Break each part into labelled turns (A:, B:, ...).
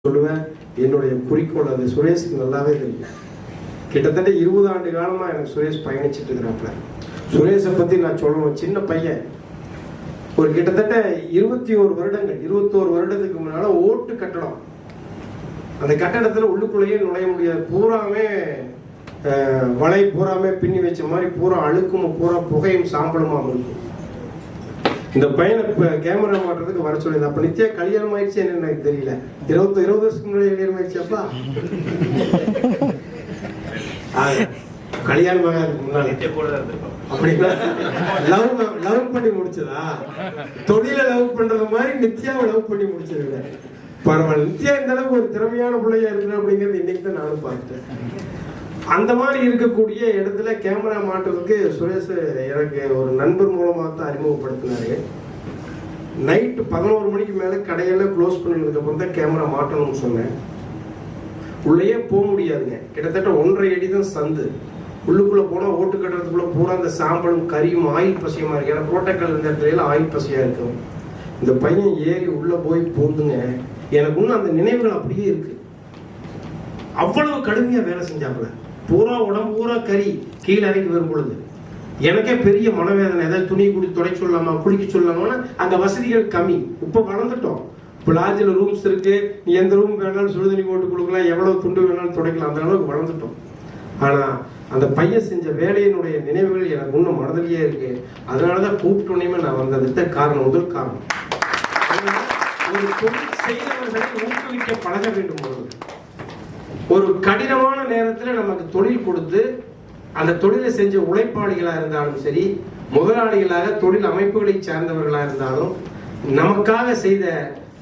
A: சொல்லுவேன். என்னுடைய குறிக்கோள் அது. சுரேஷுக்கு நல்லாவே தெரியும். கிட்டத்தட்ட 20 ஆண்டு காலமா எனக்கு சுரேஷ் பயணிச்சுட்டு இருக்கிறாப்புல. சுரேஷை பத்தி நான் சொல்லணும். சின்ன பையன், ஒரு கிட்டத்தட்ட 21 வருடத்துக்கு முன்னால ஓட்டு கட்டடம், அந்த கட்டடத்துல உள்ளுக்குள்ளேயே நுழைய முடியாது. பூராமே வலை பூராமே பின்னி வச்ச மாதிரி பூரா அழுக்கும் பூரா புகையும் சாம்பலுமா இருக்கும். இந்த பையனை கேமரா மாட்டுறதுக்கு வர சொல்லியது. அப்ப நித்யா கல்யாணம் ஆயிடுச்சு எனக்கு தெரியல. 20 வருஷத்துக்கு முன்னாடி கல்யாணம் ஆயிடுச்சு. அப்பா கல்யாணம் ஆகாதுக்கு முன்னாடி அப்படின்னா லவ் பண்ணி முடிச்சதா? தொழில லவ் பண்றது மாதிரி நித்யாவை லவ் பண்ணி முடிச்சது. பரவாயில்ல, நித்யா இந்த அளவுக்கு ஒரு திறமையான பிள்ளையா இருக்கு அப்படிங்கிறது இன்னைக்கு தான் நானும் பார்த்தேன். அந்த மாதிரி இருக்கக்கூடிய இடத்துல கேமரா மாட்டுறதுக்கு சுரேஷ் எனக்கு ஒரு நண்பர் மூலமாக தான் அறிமுகப்படுத்தினாரு. நைட்டு 11 மணிக்கு மேல கடையெல்லாம் க்ளோஸ் பண்ணதுக்கு அப்புறம் தான் கேமரா மாட்டணும்னு சொன்னேன். உள்ளேயே போக முடியாதுங்க. கிட்டத்தட்ட 1.5 அடி தான் சந்து. உள்ளுக்குள்ள போனா ஓட்டு கட்டுறதுக்குள்ள பூரா அந்த சாம்பலும் கரியும் ஆயில் பசியமா இருக்கு. ஏன்னா புரோட்டோக்கால் இந்த இடத்துல எல்லாம் ஆயில் பசியா இருக்கும். இந்த பையன் ஏறி உள்ள போய் போந்துங்க, எனக்கு இன்னும் அந்த நினைவுகள் அப்படியே இருக்கு. அவ்வளவு கடுமையா வேலை செஞ்சாப்புல. பூரா உடம்பு பூரா கறி கீழே இறங்கி வரும் பொழுது எனக்கே பெரிய மனவேதனை. ஏதாவது துணி குடி துடை சொல்லலாமா, குளிக்க சொல்லலாமா? அந்த வசதிகள் கம்மி. இப்ப வளர்ந்துட்டோம். இப்போ லாட்ஜில் ரூம்ஸ் இருக்கு. நீ எந்த ரூம் வேணாலும் சுடுதண்ணி போட்டு கொடுக்கலாம், எவ்வளவு துண்டு வேணாலும் துடைக்கலாம். அந்த அளவுக்கு வளர்ந்துட்டோம். ஆனா அந்த பையன் செஞ்ச வேலையினுடைய நினைவுகள் எனக்கு இன்னும் மனதிலேயே இருக்கு. அதனாலதான் கூப்பிட்டோன்னே நான் வந்ததுக்கு காரணம், முதல் காரணம், ஒரு தொழில் செய்தவர்களை ஊக்குவிக்க பழக வேண்டும். ஒரு கடினமான நேரத்துல நமக்கு தொழில் கொடுத்து அந்த தொழிலை செஞ்ச உழைப்பாளிகளா இருந்தாலும் சரி, முதலாளிகளாக தொழில் அமைப்புகளை சார்ந்தவர்களா இருந்தாலும், நமக்காக செய்த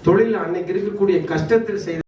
A: தொழில், அன்னைக்கு இருக்கக்கூடிய கஷ்டத்தில் செய்த